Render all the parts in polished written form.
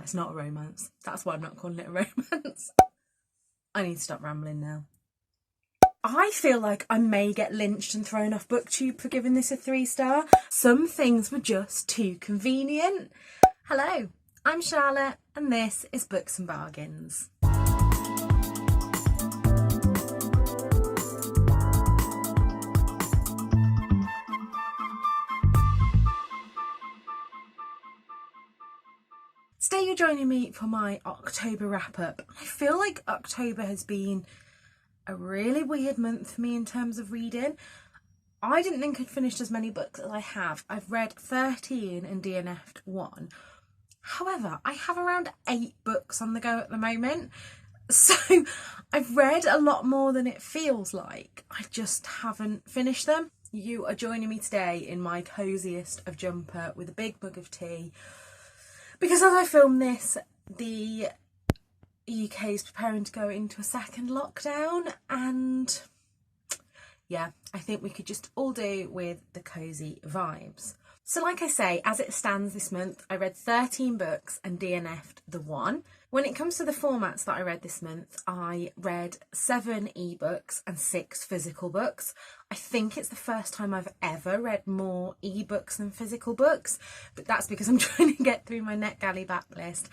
it's not a romance. That's why I'm not calling it a romance. I need to stop rambling now. I feel like I may get lynched and thrown off BookTube for giving this a 3-star. Some things were just too convenient. Hello, I'm Charlotte and this is Books and Bargains. Today you're joining me for my October wrap-up. I feel like October has been a really weird month for me in terms of reading. I didn't think I'd finished as many books as I have. I've read 13 and DNF'd 1. However, I have around 8 books on the go at the moment. So I've read a lot more than it feels like. I just haven't finished them. You are joining me today in my cosiest of jumper with a big mug of tea. Because as I film this, the UK is preparing to go into a second lockdown, and yeah, I think we could just all do with the cosy vibes. So like I say, as it stands this month, I read 13 books and DNF'd the 1. When it comes to the formats that I read this month, I read 7 ebooks and 6 physical books. I think it's the first time I've ever read more ebooks than physical books, but that's because I'm trying to get through my NetGalley backlist.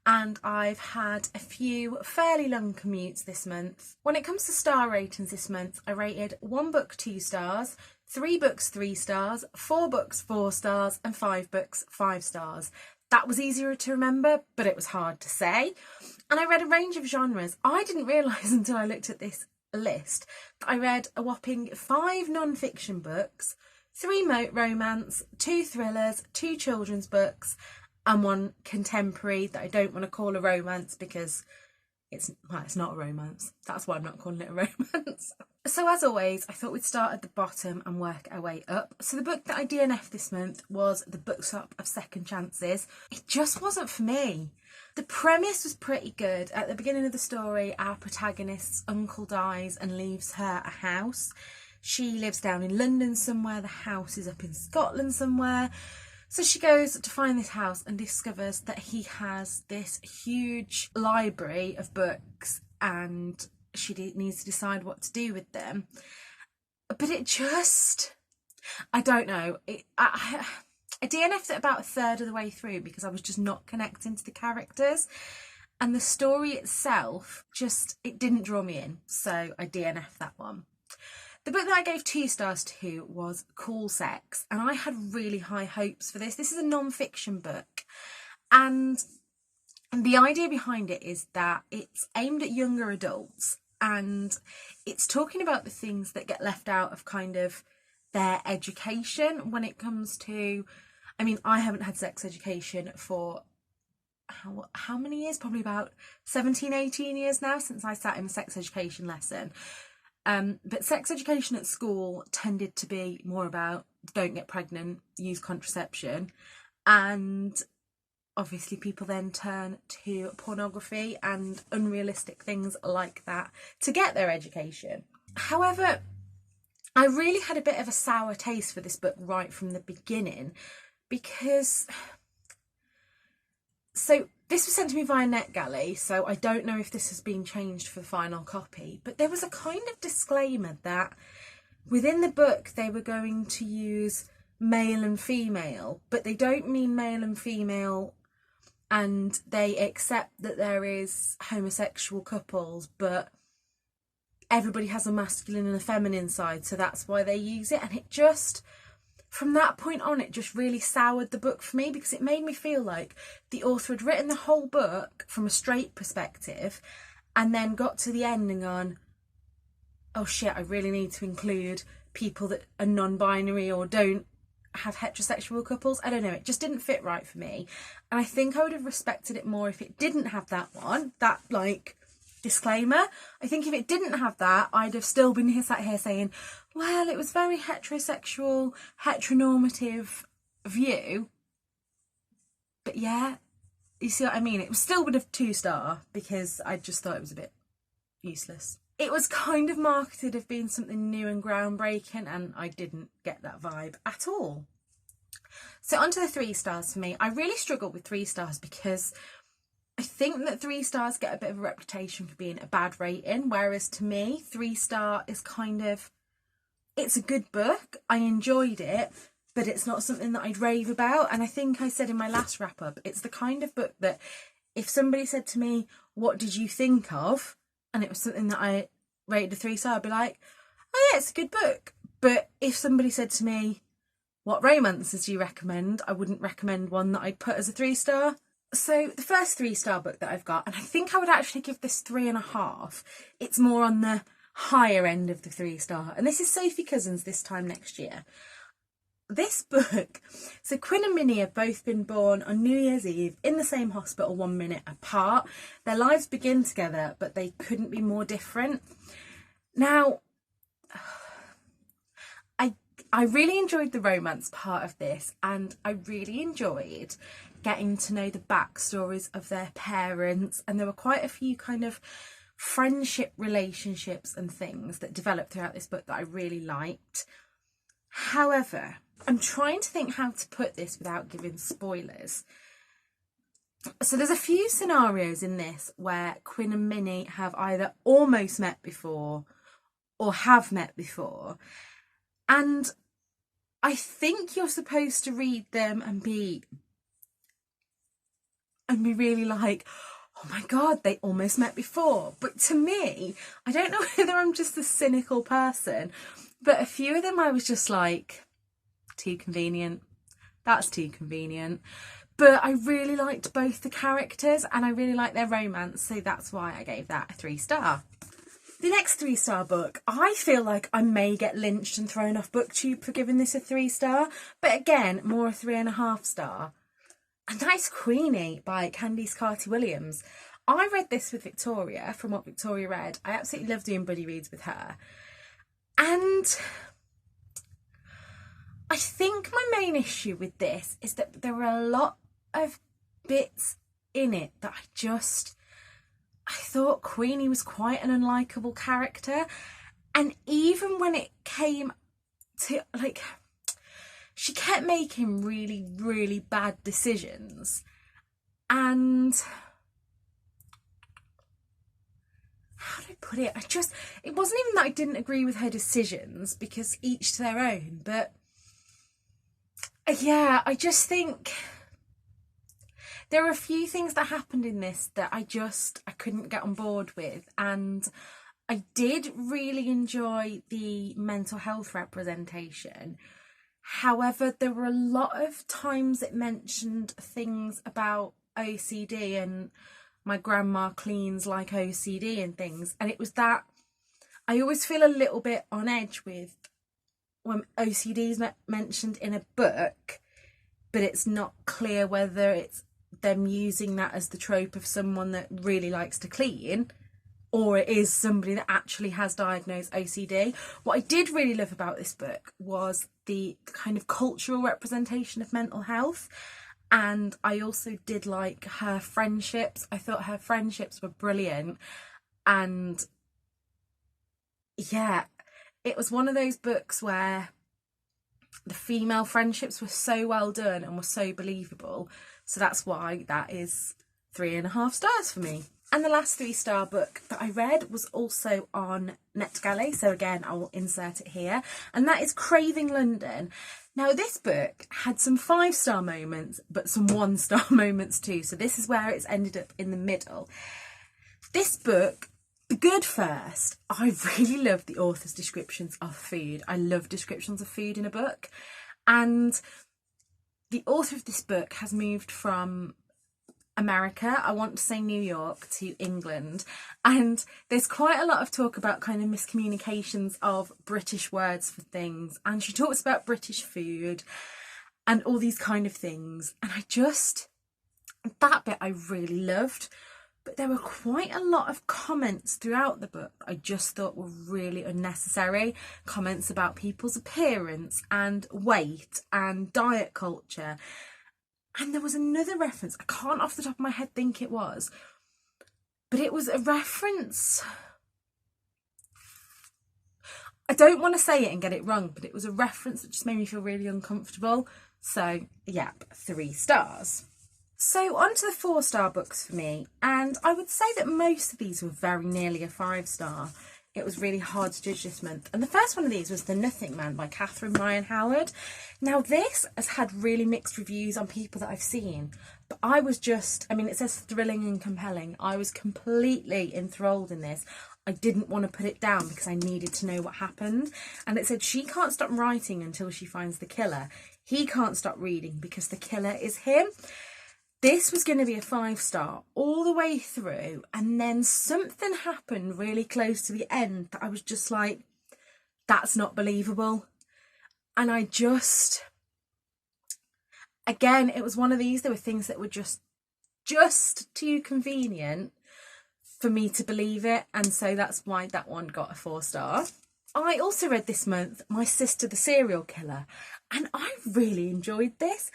And I've had a few fairly long commutes this month. When it comes to star ratings this month, I rated 1 book 2 stars, 3 books 3 stars, 4 books 4 stars, and 5 books 5 stars. That was easier to remember, but it was hard to say. And I read a range of genres. I didn't realise until I looked at this list that I read a whopping 5 non-fiction books, 3 romance, 2 thrillers, 2 children's books, and 1 contemporary that I don't want to call a romance because it's not a romance. That's why I'm not calling it a romance. So as always, I thought we'd start at the bottom and work our way up. So the book that I DNF'd this month was The Bookshop of Second Chances. It just wasn't for me. The premise was pretty good. At the beginning of the story, our protagonist's uncle dies and leaves her a house. She lives down in London somewhere. The house is up in Scotland somewhere. So she goes to find this house and discovers that he has this huge library of books and she needs to decide what to do with them. But it just, I don't know. I DNF'd it about a third of the way through because I was just not connecting to the characters. And the story itself it didn't draw me in. So I DNF'd that one. The book that I gave 2 stars to was Cool Sex, and I had really high hopes for this. This is a non-fiction book, and the idea behind it is that it's aimed at younger adults, and it's talking about the things that get left out of kind of their education when it comes to, I mean, I haven't had sex education for how many years? Probably about 17, 18 years now since I sat in a sex education lesson. But sex education at school tended to be more about don't get pregnant, use contraception, and obviously people then turn to pornography and unrealistic things like that to get their education. However, I really had a bit of a sour taste for this book right from the beginning because... So this was sent to me via NetGalley, so I don't know if this has been changed for the final copy, but there was a kind of disclaimer that within the book they were going to use male and female, but they don't mean male and female, and they accept that there is homosexual couples, but everybody has a masculine and a feminine side, so that's why they use it. And it just... From that point on, it just really soured the book for me because it made me feel like the author had written the whole book from a straight perspective and then got to the end and gone, oh shit, I really need to include people that are non-binary or don't have heterosexual couples. I don't know, it just didn't fit right for me. And I think I would have respected it more if it didn't have that one, that like disclaimer. I think if it didn't have that, I'd have still been sat here saying, well, it was very heterosexual, heteronormative view. But yeah, you see what I mean? It was still would have 2-star because I just thought it was a bit useless. It was kind of marketed as being something new and groundbreaking, and I didn't get that vibe at all. So onto the 3 stars for me. I really struggled with 3 stars because think that 3 stars get a bit of a reputation for being a bad rating, whereas to me, 3-star is kind of, it's a good book. I enjoyed it, but it's not something that I'd rave about. And I think I said in my last wrap up, it's the kind of book that if somebody said to me, what did you think of? And it was something that I rated a 3-star, I'd be like, oh yeah, it's a good book. But if somebody said to me, what romances do you recommend? I wouldn't recommend one that I'd put as a 3-star. So the first 3-star book that I've got, and I think I would actually give this 3.5. It's more on the higher end of the 3-star. And this is Sophie Cousins, This Time Next Year. This book, so Quinn and Minnie have both been born on New Year's Eve in the same hospital 1 minute apart. Their lives begin together, but they couldn't be more different. Now, I really enjoyed the romance part of this, and I really enjoyed getting to know the backstories of their parents, and there were quite a few kind of friendship relationships and things that developed throughout this book that I really liked. However, I'm trying to think how to put this without giving spoilers. So there's a few scenarios in this where Quinn and Minnie have either almost met before or have met before, and I think you're supposed to read them and be really like, oh my God, they almost met before. But to me, I don't know whether I'm just a cynical person, but a few of them I was just like, too convenient. That's too convenient. But I really liked both the characters and I really liked their romance, so that's why I gave that a 3-star. The next 3-star book, I feel like I may get lynched and thrown off BookTube for giving this a 3-star, but again, more a 3.5-star. And that's Queenie by Candice Carty-Williams. I read this with Victoria, from what Victoria read. I absolutely love doing buddy reads with her. And I think my main issue with this is that there are a lot of bits in it that I thought Queenie was quite an unlikable character. And even when it came to, like, she kept making really, really bad decisions. And how do I put it? It wasn't even that I didn't agree with her decisions, because each to their own. But yeah, I just think there are a few things that happened in this that I couldn't get on board with. And I did really enjoy the mental health representation. However, there were a lot of times it mentioned things about OCD and my grandma cleans like OCD and things. And it was that I always feel a little bit on edge with when OCD is mentioned in a book, but it's not clear whether it's them using that as the trope of someone that really likes to clean, or it is somebody that actually has diagnosed OCD. What I did really love about this book was the kind of cultural representation of mental health. And I also did like her friendships. I thought her friendships were brilliant. And yeah, it was one of those books where the female friendships were so well done and were so believable. So that's why that is 3.5 stars for me. And the last 3-star book that I read was also on NetGalley. So again, I will insert it here. And that is Craving London. Now, this book had some 5-star moments, but some 1-star moments too. So this is where it's ended up in the middle. This book, the good first, I really love the author's descriptions of food. I love descriptions of food in a book. And the author of this book has moved from America, I want to say New York, to England, and there's quite a lot of talk about kind of miscommunications of British words for things, and she talks about British food and all these kind of things, and that bit I really loved. But there were quite a lot of comments throughout the book I just thought were really unnecessary. Comments about people's appearance and weight and diet culture. And there was another reference, I can't off the top of my head think it was, but it was a reference, I don't want to say it and get it wrong, but it was a reference that just made me feel really uncomfortable. So, yep, 3 stars. So on to the 4-star books for me, and I would say that most of these were very nearly a 5-star. It was really hard to judge this month. And the first one of these was The Nothing Man by Catherine Ryan Howard. Now this has had really mixed reviews on people that I've seen, but I was just, I mean, it says thrilling and compelling. I was completely enthralled in this. I didn't want to put it down because I needed to know what happened. And it said she can't stop writing until she finds the killer. He can't stop reading because the killer is him. This was going to be a 5-star all the way through, and then something happened really close to the end that I was just like, that's not believable. And I just, again, it was one of these, there were things that were just too convenient for me to believe it, and so that's why that one got a 4-star. I also read this month My Sister the Serial Killer, and I really enjoyed this.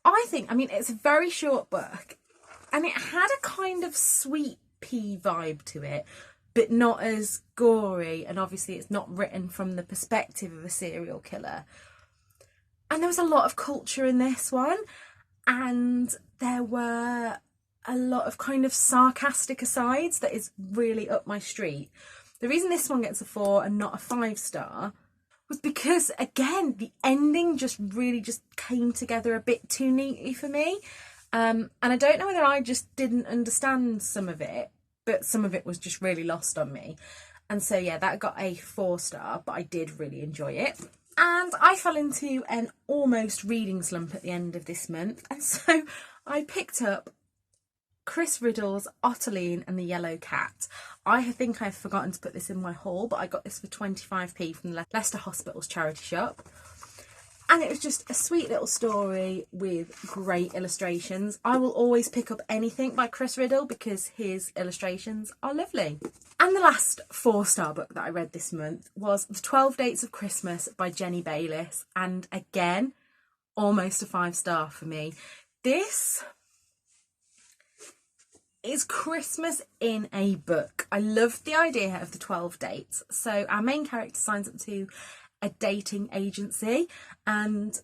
I mean, it's a very short book and it had a kind of sweet pea vibe to it, but not as gory. And obviously it's not written from the perspective of a serial killer. And there was a lot of culture in this one, and there were a lot of kind of sarcastic asides that is really up my street. The reason this one gets a 4 and not a 5-star was because, again, the ending just really came together a bit too neatly for me. And I don't know whether I just didn't understand some of it, but some of it was just really lost on me. And so, yeah, that got a 4-star, but I did really enjoy it. And I fell into an almost reading slump at the end of this month. And so I picked up Chris Riddle's Ottoline and the Yellow Cat. I think I've forgotten to put this in my haul, but I got this for 25p from the Leicester Hospital's charity shop. And it was just a sweet little story with great illustrations. I will always pick up anything by Chris Riddle because his illustrations are lovely. And the last 4-star book that I read this month was The 12 Dates of Christmas by Jenny Bayliss. And again, almost a 5-star for me. This is Christmas in a book. I love the idea of the 12 dates. So our main character signs up to a dating agency, and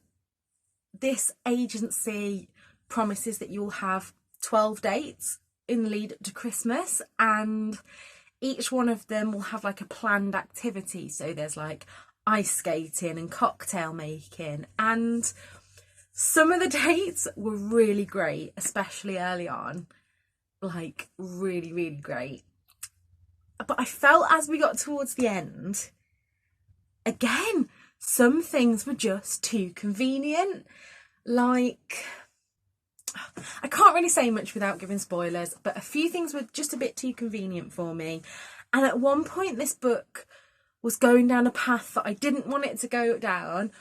this agency promises that you'll have 12 dates in the lead up to Christmas, and each one of them will have like a planned activity. So there's like ice skating and cocktail making, and some of the dates were really great, especially early on. Like really, really great. But I felt as we got towards the end, again, some things were just too convenient. Like, I can't really say much without giving spoilers, but a few things were just a bit too convenient for me. And at one point, this book was going down a path that I didn't want it to go down,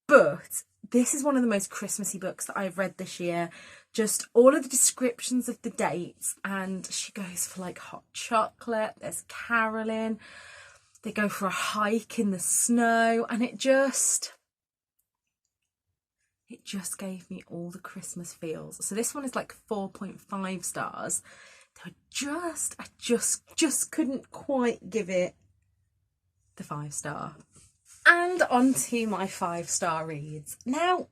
but this is one of the most Christmassy books that I've read this year. Just all of the descriptions of the dates, and she goes for like hot chocolate, there's caroling, they go for a hike in the snow, and it just gave me all the Christmas feels. So this one is like 4.5 stars. I just couldn't quite give it the 5-star. And on to my 5-star reads. Now,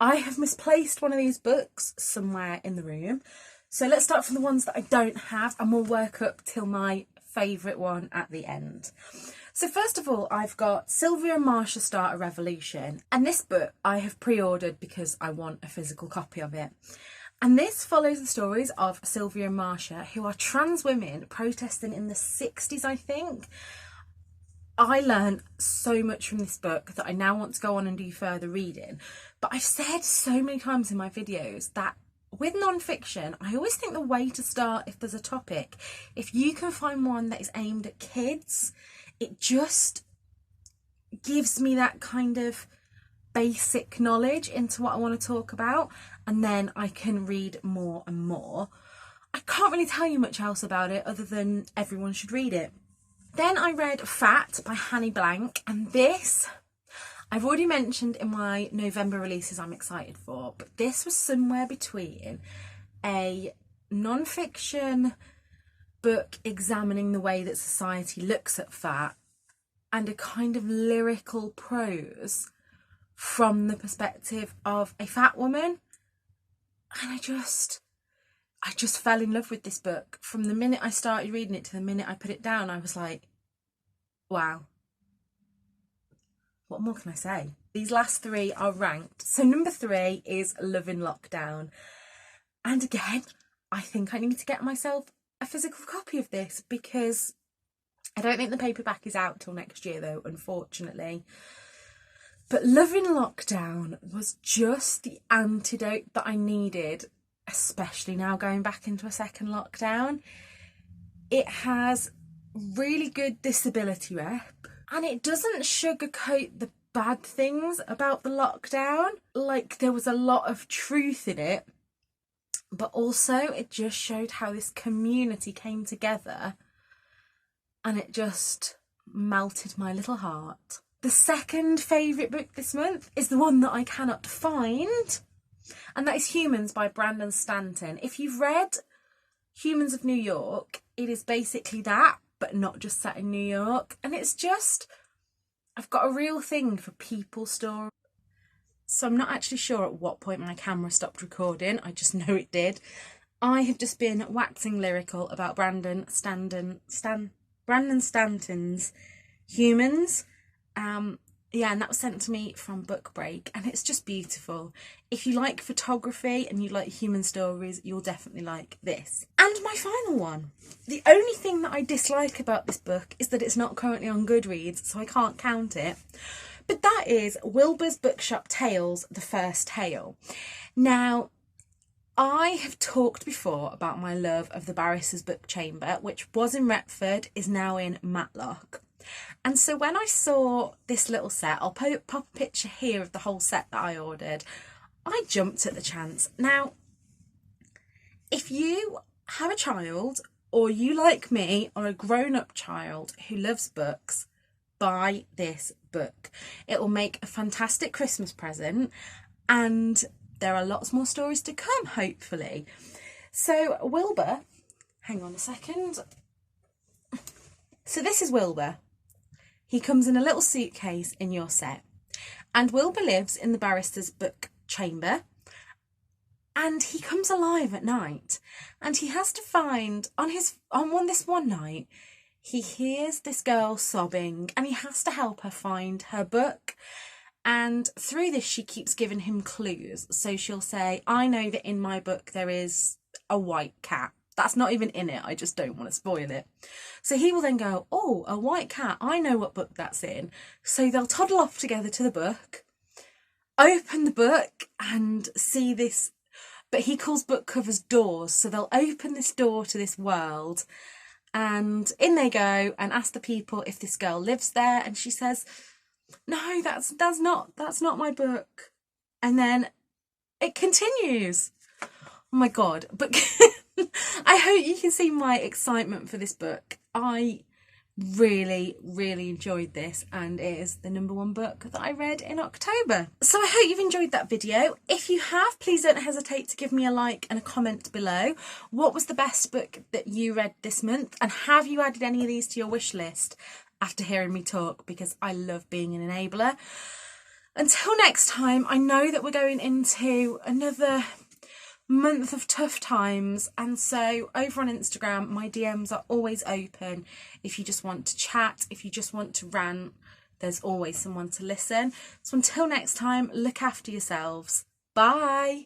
I have misplaced one of these books somewhere in the room. So let's start from the ones that I don't have, and we'll work up till my favourite one at the end. So first of all, I've got Sylvia and Marcia Start a Revolution. And this book I have pre-ordered because I want a physical copy of it. And this follows the stories of Sylvia and Marcia, who are trans women protesting in the 60s, I think. I learned so much from this book that I now want to go on and do further reading. But I've said so many times in my videos that with non-fiction, I always think the way to start, if there's a topic, if you can find one that is aimed at kids, it just gives me that kind of basic knowledge into what I want to talk about, and then I can read more and more. I can't really tell you much else about it other than everyone should read it. Then I read Fat by Hanny Blank, and this I've already mentioned in my November releases I'm excited for, but this was somewhere between a non-fiction book examining the way that society looks at fat and a kind of lyrical prose from the perspective of a fat woman. And I just fell in love with this book. From the minute I started reading it to the minute I put it down, I was like, wow. What more can I say? These last three are ranked. So number 3 is Love in Lockdown. And again, I think I need to get myself a physical copy of this, because I don't think the paperback is out till next year though, unfortunately. But Love in Lockdown was just the antidote that I needed, especially now going back into a second lockdown. It has really good disability rep, and it doesn't sugarcoat the bad things about the lockdown. Like, there was a lot of truth in it, but also it just showed how this community came together, and it just melted my little heart. The second favourite book this month is the one that I cannot find, and that is Humans by Brandon Stanton. If you've read Humans of New York, it is basically that, but not just set in New York. And it's just, I've got a real thing for people stories. So I'm not actually sure at what point my camera stopped recording. I just know it did. I have just been waxing lyrical about Brandon Stanton's Humans. Yeah, and that was sent to me from Book Break, and it's just beautiful. If you like photography and you like human stories, you'll definitely like this. And my final one. The only thing that I dislike about this book is that it's not currently on Goodreads, so I can't count it. But that is Wilbur's Bookshop Tales, the first tale. Now, I have talked before about my love of the Barrister's Book Chamber, which was in Retford, is now in Matlock. And so when I saw this little set, I'll pop a picture here of the whole set that I ordered, I jumped at the chance. Now, if you have a child, or you like me, or a grown-up child who loves books, buy this book. It will make a fantastic Christmas present, and there are lots more stories to come, hopefully. So Wilbur, hang on a second. So this is Wilbur. He comes in a little suitcase in your set, and Wilbur lives in the Barrister's Book Chamber, and he comes alive at night, and he has to find this one night he hears this girl sobbing, and he has to help her find her book. And through this she keeps giving him clues. So she'll say, I know that in my book there is a white cat. That's not even in it, I just don't want to spoil it. So he will then go, oh, a white cat, I know what book that's in. So they'll toddle off together to the book, open the book and see this, but he calls book covers doors. So they'll open this door to this world, and in they go and ask the people if this girl lives there. And she says, no, that's not my book. And then it continues. Oh my God. But I hope you can see my excitement for this book. I really, really enjoyed this, and it is the #1 book that I read in October. So I hope you've enjoyed that video. If you have, please don't hesitate to give me a like and a comment below. What was the best book that you read this month, and have you added any of these to your wish list after hearing me talk? Because I love being an enabler. Until next time, I know that we're going into another month of tough times, and so over on Instagram my DMs are always open. If you just want to chat, if you just want to rant, there's always someone to listen. So until next time, look after yourselves. Bye.